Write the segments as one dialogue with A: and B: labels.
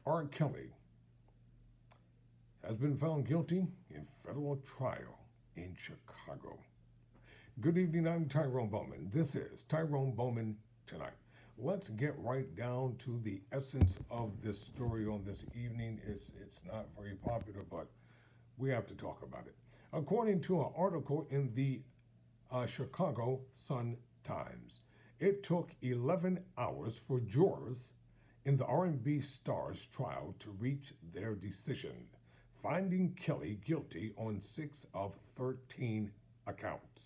A: R. Kelly has been found guilty in federal trial in Chicago. Good evening, I'm Tyrone Bowman. This is Tyrone Bowman Tonight. Let's get right down to the essence of this story on this evening. It's not very popular, but we have to talk about it. According to an article in the Chicago Sun-Times, it took 11 hours for jurors in the R&B star's trial to reach their decision, finding Kelly guilty on 6 of 13 accounts.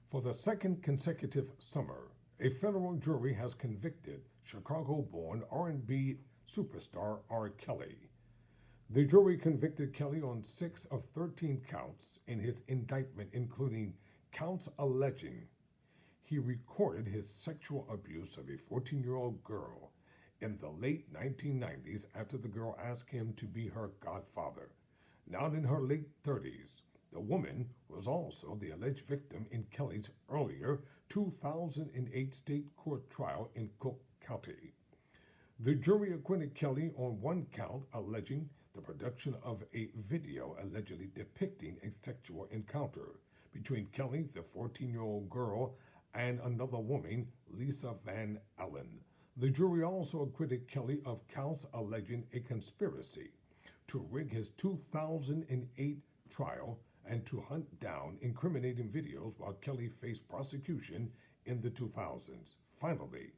A: For the second consecutive summer, a federal jury has convicted Chicago-born R&B superstar R. Kelly. The jury convicted Kelly on 6 of 13 counts in his indictment, including counts alleging he recorded his sexual abuse of a 14-year-old girl in the late 1990s after the girl asked him to be her godfather. Now in her late 30s, the woman was also the alleged victim in Kelly's earlier 2008 state court trial in Cook County. The jury acquitted Kelly on one count alleging the production of a video allegedly depicting a sexual encounter between Kelly, the 14-year-old girl, and another woman, Lisa Van Allen. The jury also acquitted Kelly of counts alleging a conspiracy to rig his 2008 trial and to hunt down incriminating videos while Kelly faced prosecution in the 2000s. Finally,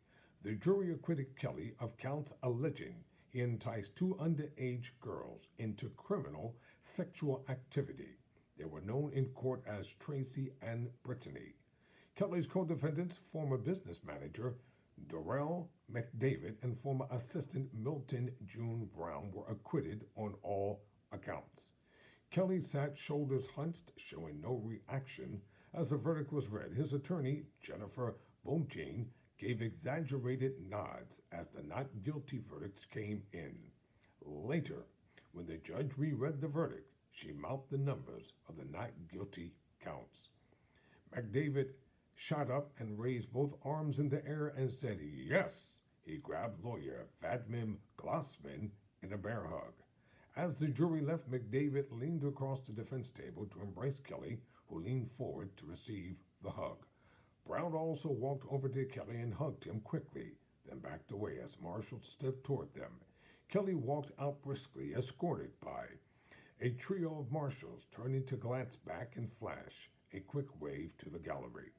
A: the jury acquitted Kelly of counts alleging he enticed 2 underage girls into criminal sexual activity. They were known in court as Tracy and Brittany. Kelly's co-defendants, former business manager Darrell McDavid and former assistant Milton June Brown, were acquitted on all accounts. Kelly sat shoulders hunched, showing no reaction as the verdict was read. His attorney, Jennifer Bowman, gave exaggerated nods as the not guilty verdicts came in. Later, when the judge reread the verdict, she mouthed the numbers of the not guilty counts. McDavid shot up and raised both arms in the air and said, "Yes." He grabbed lawyer Vadmim Glossman in a bear hug. As the jury left, McDavid leaned across the defense table to embrace Kelly, who leaned forward to receive the hug. Brown also walked over to Kelly and hugged him quickly, then backed away as marshals stepped toward them. Kelly walked out briskly, escorted by a trio of marshals, turning to glance back and flash a quick wave to the gallery.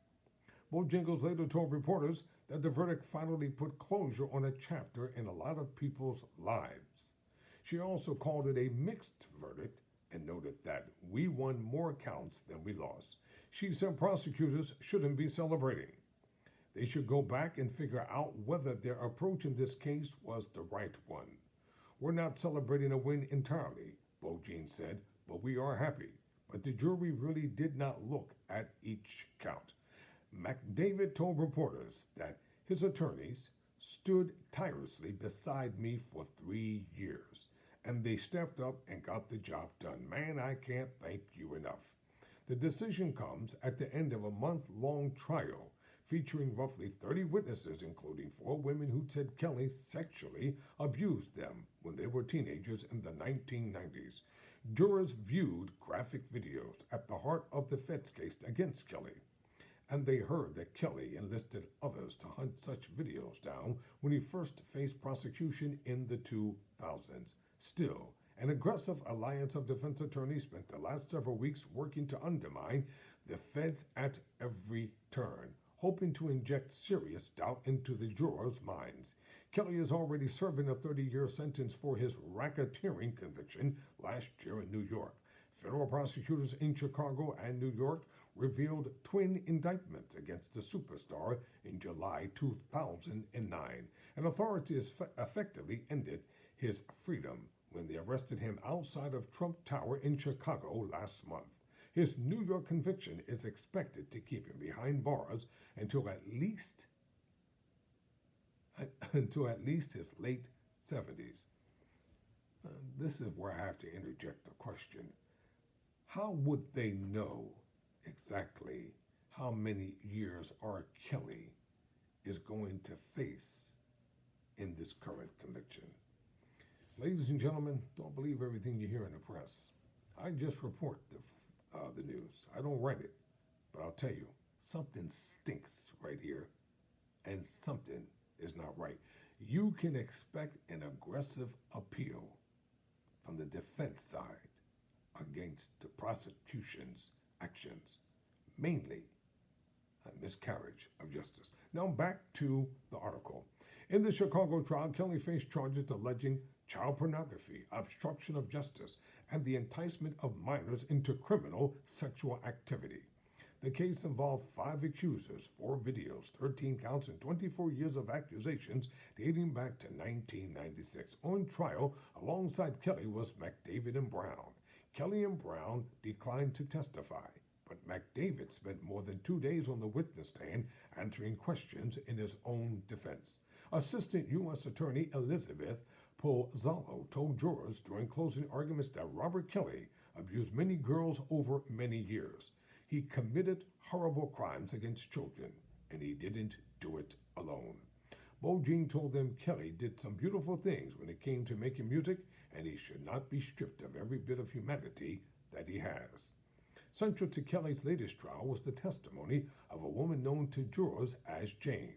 A: Bojangles later told reporters that the verdict finally put closure on a chapter in a lot of people's lives. She also called it a mixed verdict and noted that we won more counts than we lost. She said prosecutors shouldn't be celebrating. They should go back and figure out whether their approach in this case was the right one. We're not celebrating a win entirely, Bojangles said, but we are happy. But the jury really did not look at each count. McDavid told reporters that his attorneys stood tirelessly beside me for 3 years, and they stepped up and got the job done. Man, I can't thank you enough. The decision comes at the end of a month-long trial featuring roughly 30 witnesses, including 4 women who said Kelly sexually abused them when they were teenagers in the 1990s. Jurors viewed graphic videos at the heart of the feds case against Kelly, and they heard that Kelly enlisted others to hunt such videos down when he first faced prosecution in the 2000s. Still, an aggressive alliance of defense attorneys spent the last several weeks working to undermine the feds at every turn, hoping to inject serious doubt into the jurors' minds. Kelly is already serving a 30-year sentence for his racketeering conviction last year in New York. Federal prosecutors in Chicago and New York revealed twin indictments against the superstar in July 2009, and authorities effectively ended his freedom when they arrested him outside of Trump Tower in Chicago last month. His New York conviction is expected to keep him behind bars until at least his late 70s. This is where I have to interject a question. How would they know exactly how many years R. Kelly is going to face in this current conviction? Ladies and gentlemen, don't believe everything you hear in the press. I just report the news. I don't write it, but I'll tell you, something stinks right here, and something is not right. You can expect an aggressive appeal from the defense side against the prosecution's actions, mainly a miscarriage of justice. Now back to the article. In the Chicago trial, Kelly faced charges alleging child pornography, obstruction of justice, and the enticement of minors into criminal sexual activity. The case involved 5 accusers, 4 videos, 13 counts, and 24 years of accusations dating back to 1996. On trial alongside Kelly was McDavid and Brown. Kelly and Brown declined to testify, but McDavid spent more than 2 days on the witness stand answering questions in his own defense. Assistant U.S. Attorney Elizabeth Pozzolo told jurors during closing arguments that Robert Kelly abused many girls over many years. He committed horrible crimes against children, and he didn't do it alone. Bowman told them Kelly did some beautiful things when it came to making music, and he should not be stripped of every bit of humanity that he has. Central to Kelly's latest trial was the testimony of a woman known to jurors as Jane.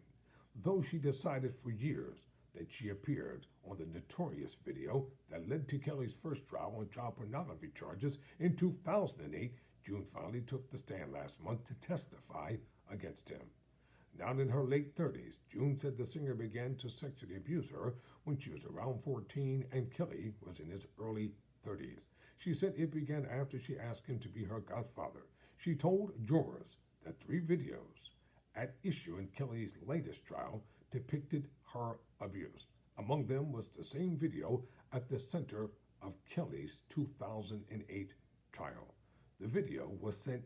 A: Though she decided for years that she appeared on the notorious video that led to Kelly's first trial on child pornography charges in 2008, June finally took the stand last month to testify against him. Now in her late 30s, June said the singer began to sexually abuse her when she was around 14 and Kelly was in his early 30s. She said it began after she asked him to be her godfather. She told jurors that 3 videos at issue in Kelly's latest trial depicted her abuse. Among them was the same video at the center of Kelly's 2008 trial. The video was sent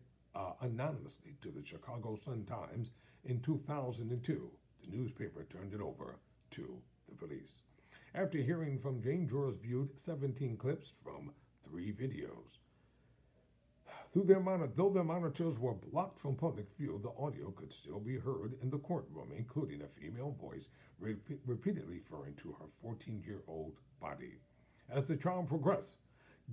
A: anonymously to the Chicago Sun-Times in 2002. The newspaper turned it over to the police. After hearing from Jane, jurors viewed 17 clips from 3 videos. Though their monitors were blocked from public view, the audio could still be heard in the courtroom, including a female voice repeatedly referring to her 14-year-old body. As the trial progressed,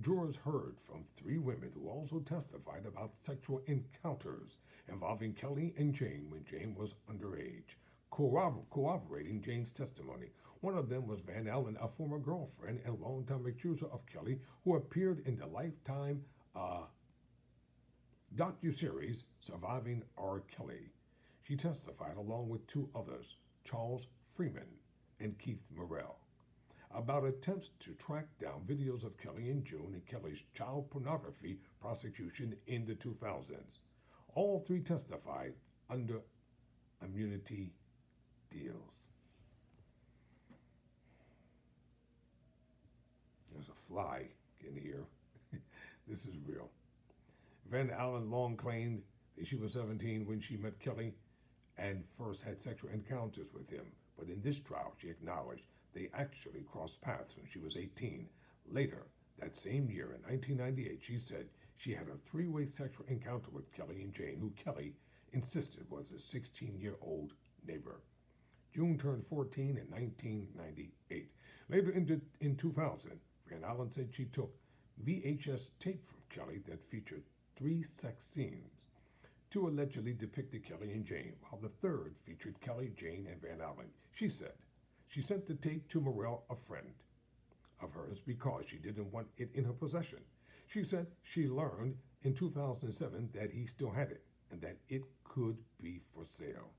A: jurors heard from 3 women who also testified about sexual encounters involving Kelly and Jane when Jane was underage, corroborating Jane's testimony. One of them was Van Allen, a former girlfriend and longtime accuser of Kelly, who appeared in the Lifetime docuseries Surviving R. Kelly. She testified along with 2 others, Charles Freeman and Keith Morrell, about attempts to track down videos of Kelly and June and Kelly's child pornography prosecution in the 2000s. All 3 testified under immunity deals. There's a fly in here. This is real. Van Allen long claimed that she was 17 when she met Kelly and first had sexual encounters with him, but in this trial she acknowledged they actually crossed paths when she was 18. Later, that same year in 1998, she said she had a 3-way sexual encounter with Kelly and Jane, who Kelly insisted was a 16-year-old neighbor. June turned 14 in 1998. Later in 2000, Van Allen said she took VHS tape from Kelly that featured 3 sex scenes. 2 allegedly depicted Kelly and Jane, while the 3rd featured Kelly, Jane, and Van Allen. She said she sent the tape to Morrell, a friend of hers, because she didn't want it in her possession. She said she learned in 2007 that he still had it and that it could be for sale.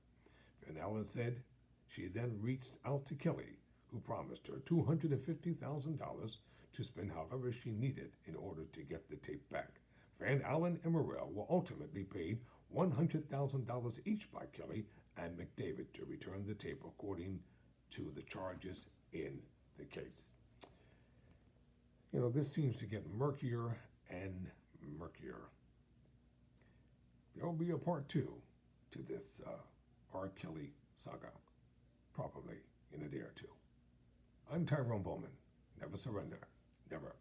A: Van Allen said she then reached out to Kelly, who promised her $250,000 to spend however she needed in order to get the tape back. Van Allen and Morrell were ultimately paid $100,000 each by Kelly and McDavid to return the tape, according to the charges in the case. You know, this seems to get murkier and murkier. There will be a part 2 to this R. Kelly saga, probably in a day or 2. I'm Tyrone Bowman. Never surrender. Never.